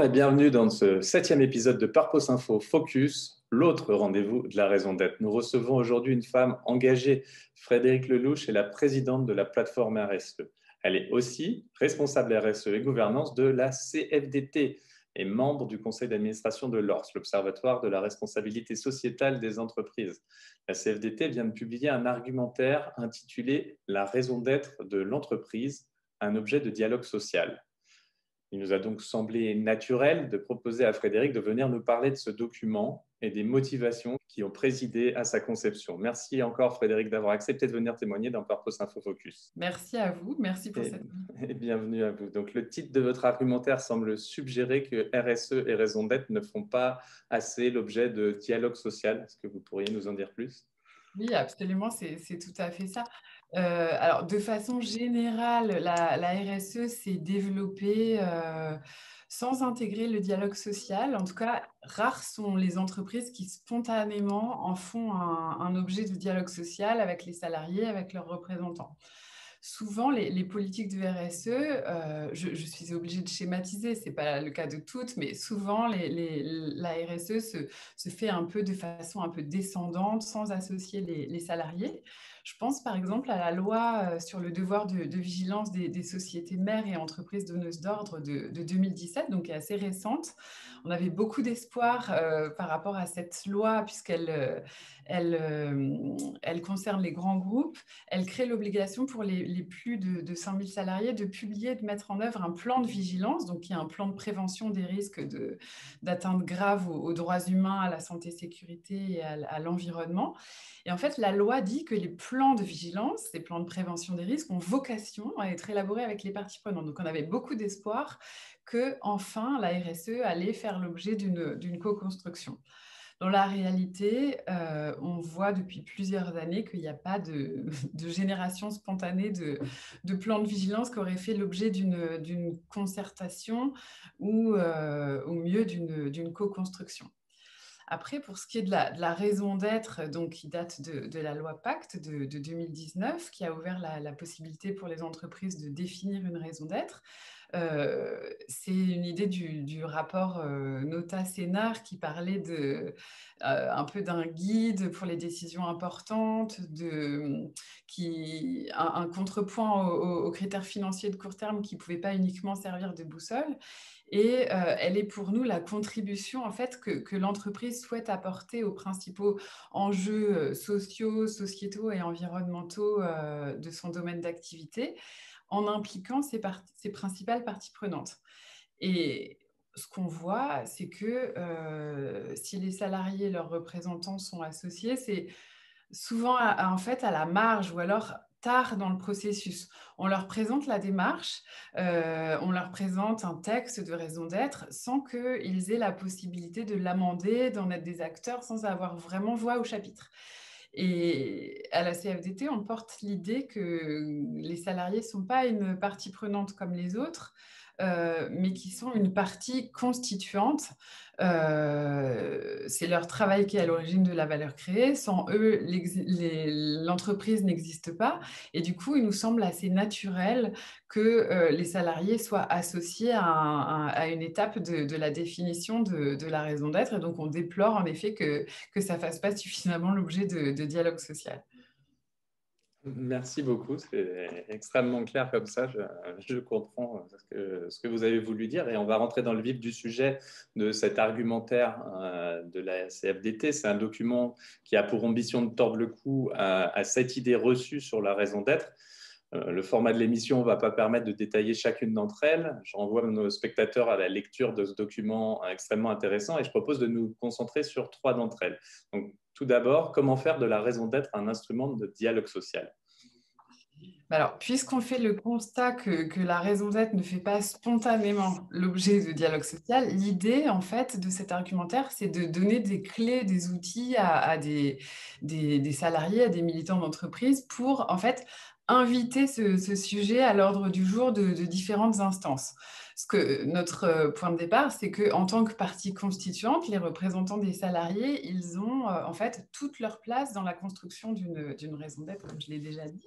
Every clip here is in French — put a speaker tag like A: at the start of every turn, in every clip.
A: et bienvenue dans ce 7e épisode de Purpose Info Focus, l'autre rendez-vous de la raison d'être. Nous recevons aujourd'hui une femme engagée. Frédérique Lelouch est la présidente de la plateforme RSE. Elle est aussi responsable RSE et gouvernance de la CFDT et membre du conseil d'administration de l'ORS, l'Observatoire de la responsabilité sociétale des entreprises. La CFDT vient de publier un argumentaire intitulé « La raison d'être de l'entreprise, un objet de dialogue social ». Il nous a donc semblé naturel de proposer à Frédéric de venir nous parler de ce document et des motivations qui ont présidé à sa conception. Merci encore Frédéric d'avoir accepté de venir témoigner dans Purpose Info Focus.
B: Merci à vous, merci pour cette
A: Et bienvenue à vous. Donc, le titre de votre argumentaire semble suggérer que RSE et raison d'être ne font pas assez l'objet de dialogue social. Est-ce que vous pourriez nous en dire plus ?
B: Oui, absolument, c'est tout à fait ça. Alors, de façon générale, la RSE s'est développée sans intégrer le dialogue social. En tout cas, rares sont les entreprises qui spontanément en font un objet de dialogue social avec les salariés, avec leurs représentants. Souvent, les politiques de RSE, je suis obligée de schématiser, ce n'est pas le cas de toutes, mais souvent, la RSE se fait un peu de façon un peu descendante, sans associer les salariés. Je pense par exemple à la loi sur le devoir de vigilance des sociétés mères et entreprises donneuses d'ordre de 2017, donc qui est assez récente. On avait beaucoup d'espoir par rapport à cette loi, puisqu'elle elle concerne les grands groupes. Elle crée l'obligation pour les plus de 5000 salariés de publier, de mettre en œuvre un plan de vigilance, donc qui est un plan de prévention des risques d'atteinte grave aux droits humains, à la santé, sécurité et à l'environnement. Et en fait, la loi dit que les plans de vigilance, ces plans de prévention des risques, ont vocation à être élaborés avec les parties prenantes. Donc, on avait beaucoup d'espoir que, enfin, la RSE allait faire l'objet d'une co-construction. Dans la réalité, on voit depuis plusieurs années qu'il n'y a pas de génération spontanée de plans de vigilance qui auraient fait l'objet d'une concertation ou au mieux d'une co-construction. Après, pour ce qui est de la raison d'être, donc, qui date de la loi Pacte de 2019, qui a ouvert la possibilité pour les entreprises de définir une raison d'être, c'est une idée du rapport Nota-Sénar qui parlait un peu d'un guide pour les décisions importantes, un contrepoint aux critères financiers de court terme qui ne pouvaient pas uniquement servir de boussole. Et elle est pour nous la contribution en fait, que l'entreprise souhaite apporter aux principaux enjeux sociaux, sociétaux et environnementaux de son domaine d'activité, en impliquant ses principales parties prenantes. Et ce qu'on voit, c'est que si les salariés et leurs représentants sont associés, c'est souvent en fait à la marge ou alors tard dans le processus. On leur présente la démarche, on leur présente un texte de raison d'être sans qu'ils aient la possibilité de l'amender, d'en être des acteurs, sans avoir vraiment voix au chapitre. Et à la CFDT, on porte l'idée que les salariés ne sont pas une partie prenante comme les autres, mais qui sont une partie constituante. C'est leur travail qui est à l'origine de la valeur créée. Sans eux, l'entreprise n'existe pas. Et du coup, il nous semble assez naturel que les salariés soient associés à une étape de la définition de la raison d'être. Et donc, on déplore en effet que ça ne fasse pas suffisamment l'objet de dialogue social.
A: Merci beaucoup, c'est extrêmement clair comme ça, je comprends ce que vous avez voulu dire et on va rentrer dans le vif du sujet de cet argumentaire de la CFDT. C'est un document qui a pour ambition de tordre le cou à cette idée reçue sur la raison d'être. Le format de l'émission ne va pas permettre de détailler chacune d'entre elles. Je renvoie nos spectateurs à la lecture de ce document extrêmement intéressant et je propose de nous concentrer sur 3 d'entre elles. Donc, tout d'abord, comment faire de la raison d'être un instrument de dialogue social ?
B: Alors, puisqu'on fait le constat que la raison d'être ne fait pas spontanément l'objet de dialogue social, l'idée, en fait, de cet argumentaire, c'est de donner des clés, des outils à des salariés, à des militants d'entreprise pour, en fait, inviter ce sujet à l'ordre du jour de différentes instances. Notre point de départ, c'est qu'en tant que partie constituante, les représentants des salariés, ils ont en fait toute leur place dans la construction d'une raison d'être, comme je l'ai déjà dit.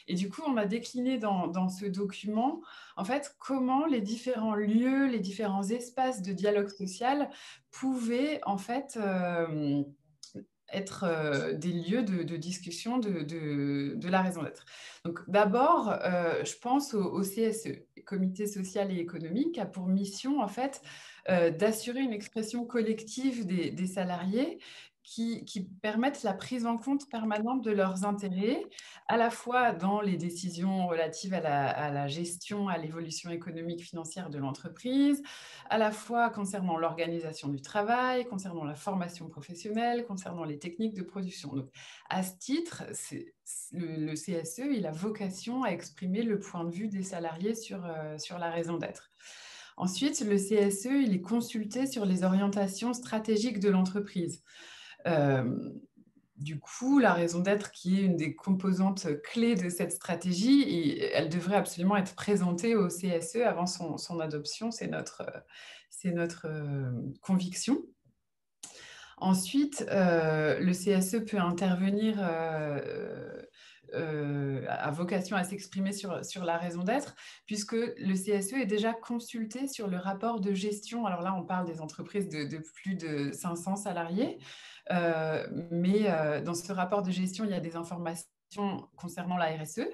B: Et du coup, on a décliné dans ce document, en fait, comment les différents lieux, les différents espaces de dialogue social pouvaient en fait être des lieux de discussion de la raison d'être. Donc d'abord, je pense au CSE, Comité social et économique, a pour mission en fait d'assurer une expression collective des salariés qui permettent la prise en compte permanente de leurs intérêts, à la fois dans les décisions relatives à la gestion, à l'évolution économique financière de l'entreprise, à la fois concernant l'organisation du travail, concernant la formation professionnelle, concernant les techniques de production. Donc, à ce titre, le CSE, il a vocation à exprimer le point de vue des salariés sur la raison d'être. Ensuite, le CSE, il est consulté sur les orientations stratégiques de l'entreprise. Du coup, la raison d'être, qui est une des composantes clés de cette stratégie, elle devrait absolument être présentée au CSE avant son adoption. C'est notre conviction. Ensuite, le CSE peut intervenir a vocation à s'exprimer sur la raison d'être, puisque le CSE est déjà consulté sur le rapport de gestion. Alors là, on parle des entreprises de plus de 500 salariés, mais dans ce rapport de gestion, il y a des informations concernant la RSE.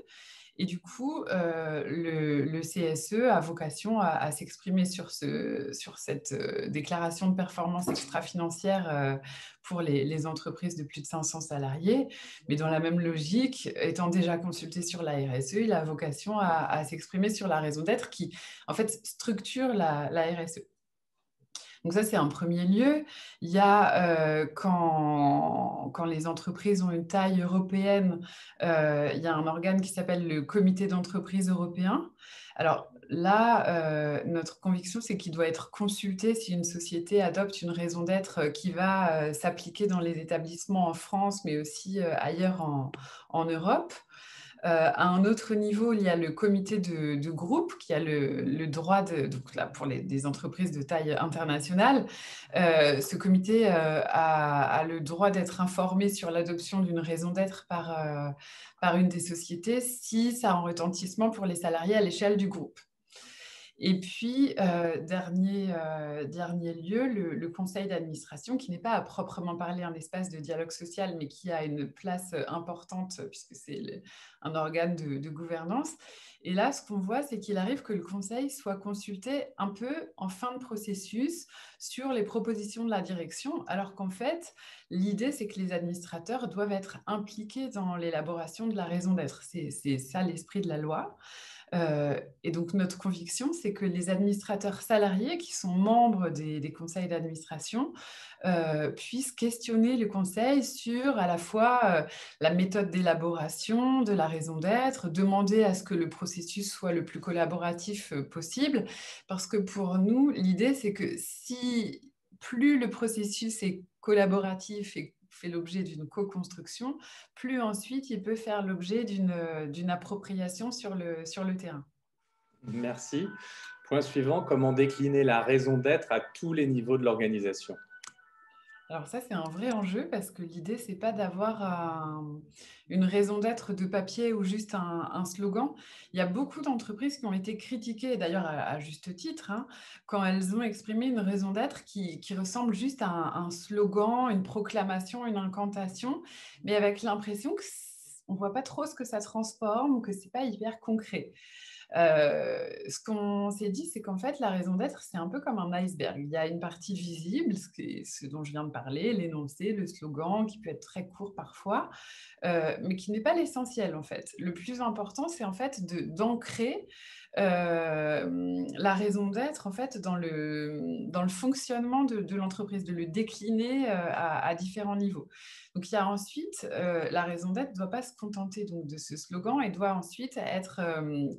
B: Et du coup, le CSE a vocation à s'exprimer sur cette déclaration de performance extra-financière pour les entreprises de plus de 500 salariés. Mais dans la même logique, étant déjà consulté sur la RSE, il a vocation à s'exprimer sur la raison d'être qui, en fait, structure la RSE. Donc ça, c'est un premier lieu. Il y a, quand les entreprises ont une taille européenne, il y a un organe qui s'appelle le Comité d'entreprise européen. Alors là, notre conviction, c'est qu'il doit être consulté si une société adopte une raison d'être qui va s'appliquer dans les établissements en France, mais aussi ailleurs en Europe. À un autre niveau, il y a le comité de groupe qui a le droit donc là, pour des entreprises de taille internationale. Ce comité a le droit d'être informé sur l'adoption d'une raison d'être par une des sociétés si ça a un retentissement pour les salariés à l'échelle du groupe. Et puis, dernier lieu, le conseil d'administration, qui n'est pas à proprement parler un espace de dialogue social, mais qui a une place importante, puisque c'est un organe de gouvernance. Et là, ce qu'on voit, c'est qu'il arrive que le conseil soit consulté un peu en fin de processus sur les propositions de la direction, alors qu'en fait, l'idée, c'est que les administrateurs doivent être impliqués dans l'élaboration de la raison d'être. C'est ça l'esprit de la loi. Et donc, notre conviction, c'est que les administrateurs salariés qui sont membres des conseils d'administration puissent questionner le conseil sur à la fois la méthode d'élaboration de la raison d'être, demander à ce que le processus soit le plus collaboratif possible, parce que pour nous, l'idée, c'est que si plus le processus est collaboratif et fait l'objet d'une co-construction, plus ensuite il peut faire l'objet d'une appropriation sur le terrain.
A: Merci. Point suivant, comment décliner la raison d'être à tous les niveaux de l'organisation?
B: Alors ça, c'est un vrai enjeu parce que l'idée, c'est pas d'avoir une raison d'être de papier ou juste un slogan. Il y a beaucoup d'entreprises qui ont été critiquées, d'ailleurs à juste titre, hein, quand elles ont exprimé une raison d'être qui ressemble juste à un slogan, une proclamation, une incantation, mais avec l'impression que on voit pas trop ce que ça transforme ou que c'est pas hyper concret. Ce qu'on s'est dit, c'est qu'en fait, la raison d'être, c'est un peu comme un iceberg. Il y a une partie visible, ce dont je viens de parler, l'énoncé, le slogan, qui peut être très court parfois, mais qui n'est pas l'essentiel, en fait. Le plus important, c'est en fait d'ancrer la raison d'être, en fait, dans le fonctionnement de l'entreprise, de le décliner à différents niveaux. Donc, il y a ensuite, la raison d'être ne doit pas se contenter donc, de ce slogan et doit ensuite être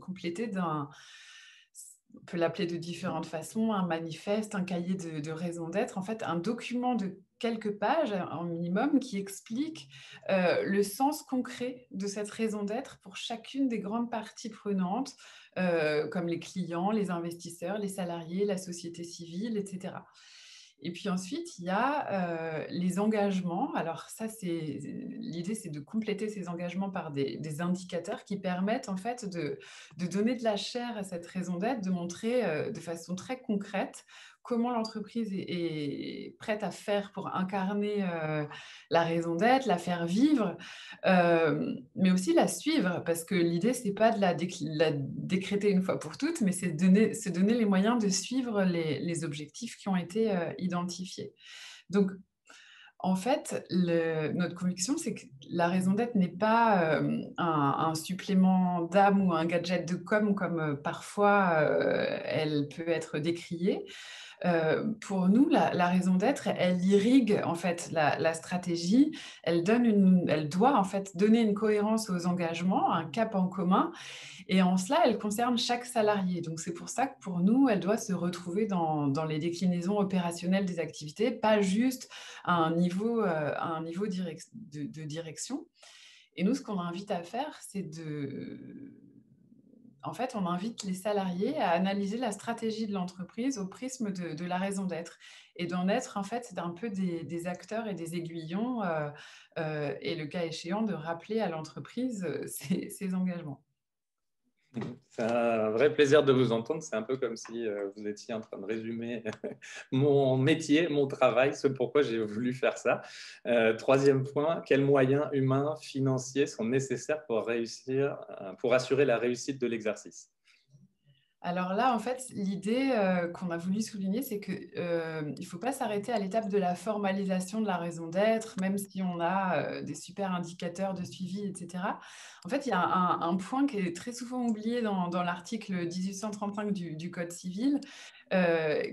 B: complétée on peut l'appeler de différentes façons, un manifeste, un cahier de raison d'être, en fait, un document quelques pages en minimum qui expliquent le sens concret de cette raison d'être pour chacune des grandes parties prenantes, comme les clients, les investisseurs, les salariés, la société civile, etc. Et puis ensuite, il y a les engagements. Alors ça, l'idée, c'est de compléter ces engagements par des indicateurs qui permettent en fait de donner de la chair à cette raison d'être, de montrer de façon très concrète comment l'entreprise est prête à faire pour incarner la raison d'être, la faire vivre, mais aussi la suivre, parce que l'idée, c'est pas de la décréter une fois pour toutes, mais c'est se donner les moyens de suivre les objectifs qui ont été identifiés. Donc, en fait, notre conviction, c'est que la raison d'être n'est pas un supplément d'âme ou un gadget de com comme parfois elle peut être décriée. Pour nous, la raison d'être, elle irrigue en fait la stratégie. Elle doit en fait donner une cohérence aux engagements, un cap en commun, et en cela, elle concerne chaque salarié. Donc c'est pour ça que pour nous, elle doit se retrouver dans les déclinaisons opérationnelles des activités, pas juste à un niveau de direction. Et nous, ce qu'on invite à faire, en fait, on invite les salariés à analyser la stratégie de l'entreprise au prisme de la raison d'être et d'en être en fait d'un peu des acteurs et des aiguillons et le cas échéant de rappeler à l'entreprise ses engagements.
A: C'est un vrai plaisir de vous entendre. C'est un peu comme si vous étiez en train de résumer mon métier, mon travail, ce pourquoi j'ai voulu faire ça. Troisième point, quels moyens humains, financiers sont nécessaires pour réussir, pour assurer la réussite de l'exercice?
B: Alors là, en fait, l'idée qu'on a voulu souligner, c'est qu'il ne faut pas s'arrêter à l'étape de la formalisation de la raison d'être, même si on a des super indicateurs de suivi, etc. En fait, il y a un point qui est très souvent oublié dans l'article 1835 du Code civil,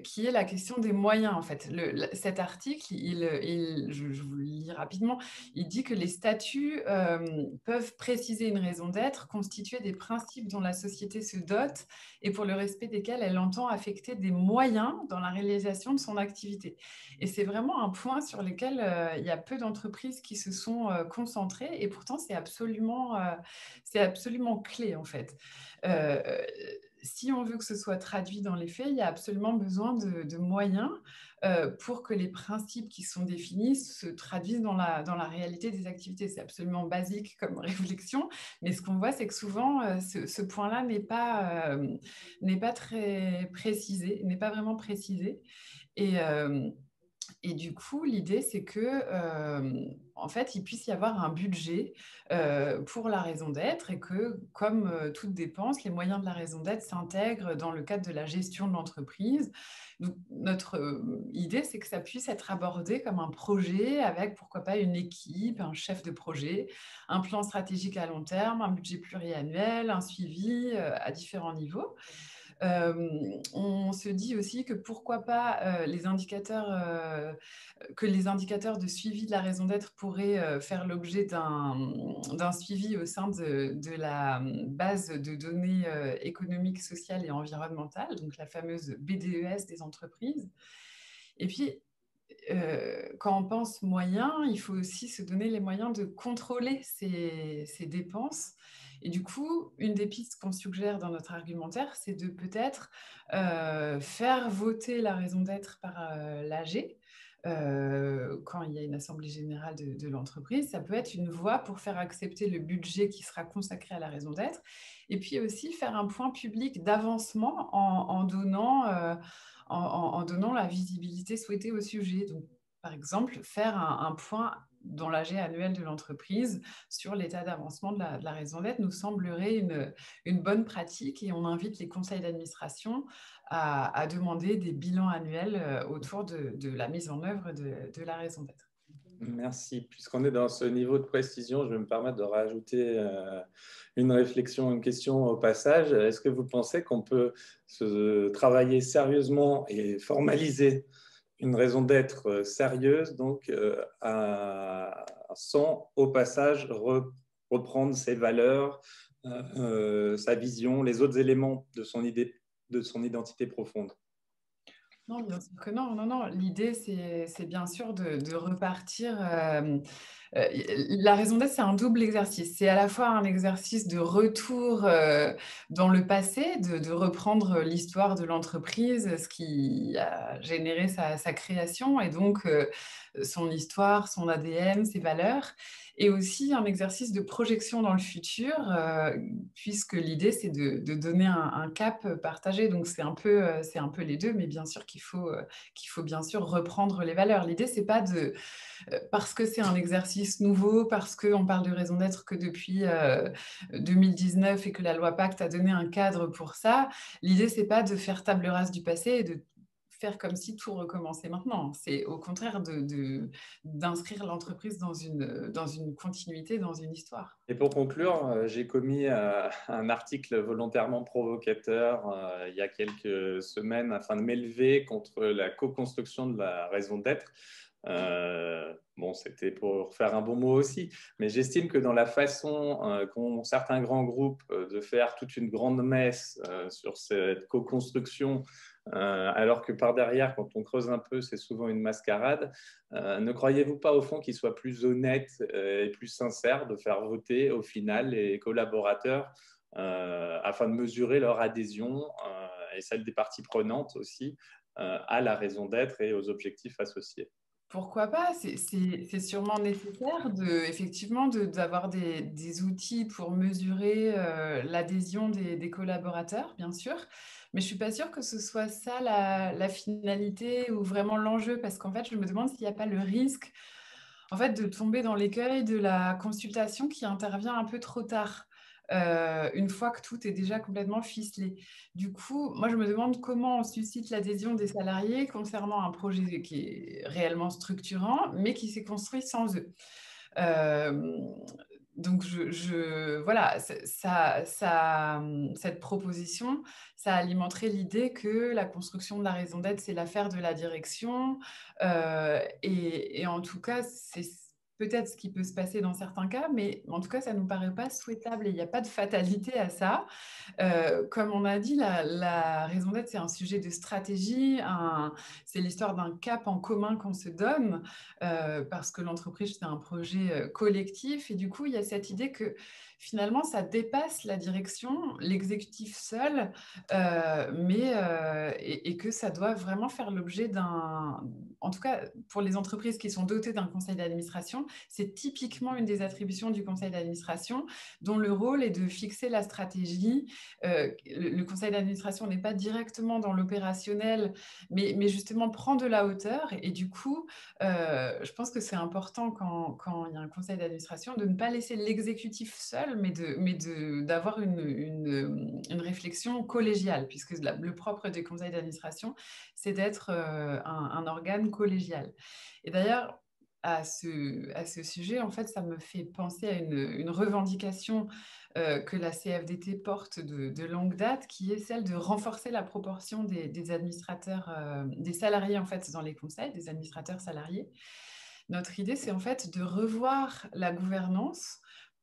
B: qui est la question des moyens. En fait, cet article, je vous le lis rapidement, il dit que les statuts peuvent préciser une raison d'être, constituer des principes dont la société se dote et pour le respect desquels elle entend affecter des moyens dans la réalisation de son activité. Et c'est vraiment un point sur lequel il y a peu d'entreprises qui se sont concentrées et pourtant c'est absolument clé en fait. Si on veut que ce soit traduit dans les faits, il y a absolument besoin de moyens pour que les principes qui sont définis se traduisent dans la réalité des activités. C'est absolument basique comme réflexion, mais ce qu'on voit, c'est que souvent, ce point-là n'est pas très précisé, n'est pas vraiment précisé. Et du coup, l'idée, c'est que, en fait, il puisse y avoir un budget pour la raison d'être et que, comme toute dépense, les moyens de la raison d'être s'intègrent dans le cadre de la gestion de l'entreprise. Donc, notre idée, c'est que ça puisse être abordé comme un projet avec, pourquoi pas, une équipe, un chef de projet, un plan stratégique à long terme, un budget pluriannuel, un suivi à différents niveaux. On se dit aussi que pourquoi pas que les indicateurs de suivi de la raison d'être pourraient faire l'objet d'un suivi au sein de la base de données économiques, sociales et environnementales, donc la fameuse BDES des entreprises. Et puis, quand on pense moyens, il faut aussi se donner les moyens de contrôler ces dépenses. Et du coup, une des pistes qu'on suggère dans notre argumentaire, c'est de peut-être faire voter la raison d'être par l'AG. Quand il y a une assemblée générale de l'entreprise, ça peut être une voie pour faire accepter le budget qui sera consacré à la raison d'être. Et puis aussi faire un point public d'avancement en donnant la visibilité souhaitée au sujet. Donc, par exemple, faire un point dans l'AG annuel de l'entreprise sur l'état d'avancement de la raison d'être nous semblerait une bonne pratique et on invite les conseils d'administration à demander des bilans annuels autour de la mise en œuvre de la raison d'être.
A: Merci. Puisqu'on est dans ce niveau de précision, je vais me permettre de rajouter une réflexion, une question au passage. Est-ce que vous pensez qu'on peut se travailler sérieusement et formaliser une raison d'être sérieuse, donc sans au passage reprendre ses valeurs, sa vision, les autres éléments de son identité profonde?
B: Non, bien sûr que non, non, non. L'idée, c'est bien sûr de repartir. La raison d'être, c'est un double exercice. C'est à la fois un exercice de retour dans le passé, de reprendre l'histoire de l'entreprise, ce qui a généré sa création, et donc son histoire, son ADN, ses valeurs. Et aussi un exercice de projection dans le futur, puisque l'idée, c'est de donner un cap partagé. Donc, c'est un peu les deux, mais bien sûr qu'il faut bien sûr reprendre les valeurs. L'idée, c'est pas parce que c'est un exercice nouveau, parce qu'on parle de raison d'être que depuis 2019 et que la loi Pacte a donné un cadre pour ça. L'idée, c'est pas de faire table rase du passé et de faire comme si tout recommençait maintenant. C'est au contraire d'inscrire l'entreprise dans une continuité, dans une histoire.
A: Et pour conclure, j'ai commis un article volontairement provocateur il y a quelques semaines afin de m'élever contre la co-construction de la raison d'être. Bon, c'était pour faire un bon mot aussi, mais j'estime que dans la façon qu'ont certains grands groupes de faire toute une grande messe sur cette co-construction, alors que par derrière, quand on creuse un peu, c'est souvent une mascarade, ne croyez-vous pas au fond qu'il soit plus honnête et plus sincère de faire voter au final les collaborateurs afin de mesurer leur adhésion et celle des parties prenantes aussi à la raison d'être et aux objectifs associés?
B: Pourquoi pas? C'est sûrement nécessaire effectivement d'avoir des outils pour mesurer l'adhésion des collaborateurs, bien sûr. Mais je ne suis pas sûre que ce soit ça la finalité ou vraiment l'enjeu, parce qu'en fait, je me demande s'il n'y a pas le risque en fait, de tomber dans l'écueil de la consultation qui intervient un peu trop tard, une fois que tout est déjà complètement ficelé. Du coup, moi, je me demande comment on suscite l'adhésion des salariés concernant un projet qui est réellement structurant, mais qui s'est construit sans eux. Euh, donc, voilà, cette proposition, ça alimenterait l'idée que la construction de la raison d'être, c'est l'affaire de la direction. Et en tout cas, c'est peut-être ce qui peut se passer dans certains cas, mais en tout cas, ça ne nous paraît pas souhaitable et il n'y a pas de fatalité à ça. Comme on a dit, la raison d'être, c'est un sujet de stratégie, c'est l'histoire d'un cap en commun qu'on se donne, parce que l'entreprise, c'est un projet collectif. Et du coup, il y a cette idée que finalement, ça dépasse la direction, l'exécutif seul, et que ça doit vraiment faire l'objet en tout cas, pour les entreprises qui sont dotées d'un conseil d'administration, c'est typiquement une des attributions du conseil d'administration, dont le rôle est de fixer la stratégie. Le conseil d'administration n'est pas directement dans l'opérationnel, mais justement prend de la hauteur. Et du coup, je pense que c'est important quand il y a un conseil d'administration de ne pas laisser l'exécutif seul, d'avoir une réflexion collégiale, puisque le propre des conseils d'administration, c'est d'être un organe collégial. Et d'ailleurs, à ce sujet, en fait, ça me fait penser à une revendication que la CFDT porte de longue date, qui est celle de renforcer la proportion des administrateurs, des salariés en fait dans les conseils, des administrateurs salariés. Notre idée, c'est en fait de revoir la gouvernance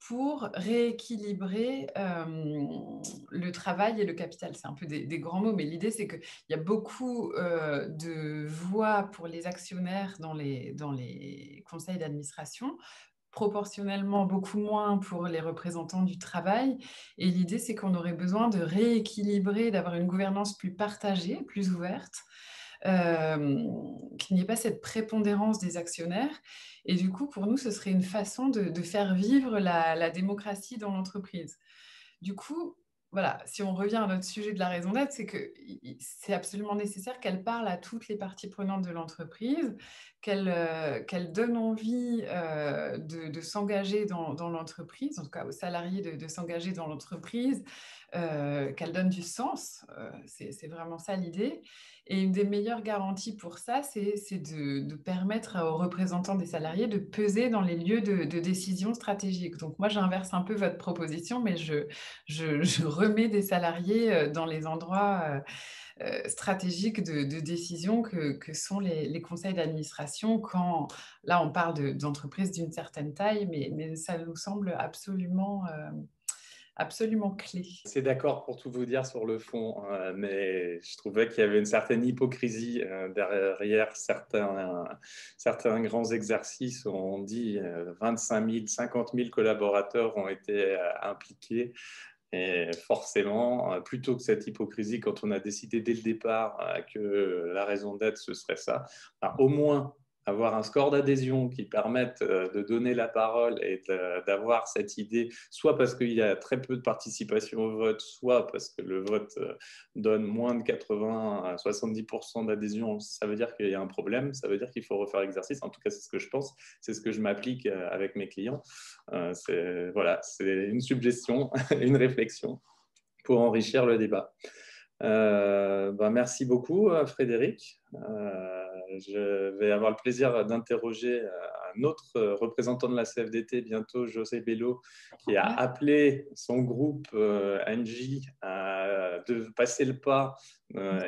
B: pour rééquilibrer le travail et le capital. C'est un peu des grands mots, mais l'idée, c'est qu'il y a beaucoup de voix pour les actionnaires dans les conseils d'administration, proportionnellement beaucoup moins pour les représentants du travail. Et l'idée, c'est qu'on aurait besoin de rééquilibrer, d'avoir une gouvernance plus partagée, plus ouverte, qu'il n'y ait pas cette prépondérance des actionnaires. Et du coup, pour nous, ce serait une façon de faire vivre la démocratie dans l'entreprise. Du coup, voilà, si on revient à notre sujet de la raison d'être, c'est que c'est absolument nécessaire qu'elle parle à toutes les parties prenantes de l'entreprise, qu'elle donne envie de s'engager dans l'entreprise, en tout cas aux salariés de s'engager dans l'entreprise, qu'elle donne du sens. C'est vraiment ça l'idée. Et une des meilleures garanties pour ça, c'est de permettre aux représentants des salariés de peser dans les lieux de décision stratégique. Donc moi, j'inverse un peu votre proposition, mais je remets des salariés dans les endroits stratégiques de décision que sont les conseils d'administration quand, là, on parle d'entreprises d'une certaine taille, mais ça nous semble absolument absolument clé.
A: C'est d'accord pour tout vous dire sur le fond, mais je trouvais qu'il y avait une certaine hypocrisie derrière certains grands exercices où on dit 25 000, 50 000 collaborateurs ont été impliqués. Et forcément, plutôt que cette hypocrisie, quand on a décidé dès le départ que la raison d'être, ce serait ça, au moins avoir un score d'adhésion qui permette de donner la parole et d'avoir cette idée, soit parce qu'il y a très peu de participation au vote, soit parce que le vote donne moins de 80 à 70% d'adhésion, ça veut dire qu'il y a un problème, ça veut dire qu'il faut refaire l'exercice. En tout cas, c'est ce que je pense, c'est ce que je m'applique avec mes clients. Voilà, c'est une suggestion, une réflexion pour enrichir le débat. Merci beaucoup, Frédéric. Je vais avoir le plaisir d'interroger un autre représentant de la CFDT bientôt, José Bello, qui a appelé son groupe Engie de passer le pas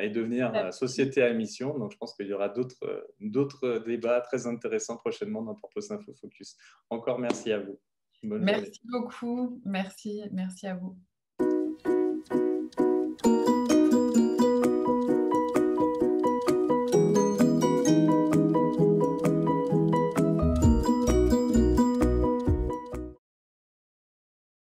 A: et devenir société à mission. Donc, je pense qu'il y aura d'autres débats très intéressants prochainement dans Purpose Info Focus. Encore merci à vous. Bonne journée.
B: Merci beaucoup. Merci à vous.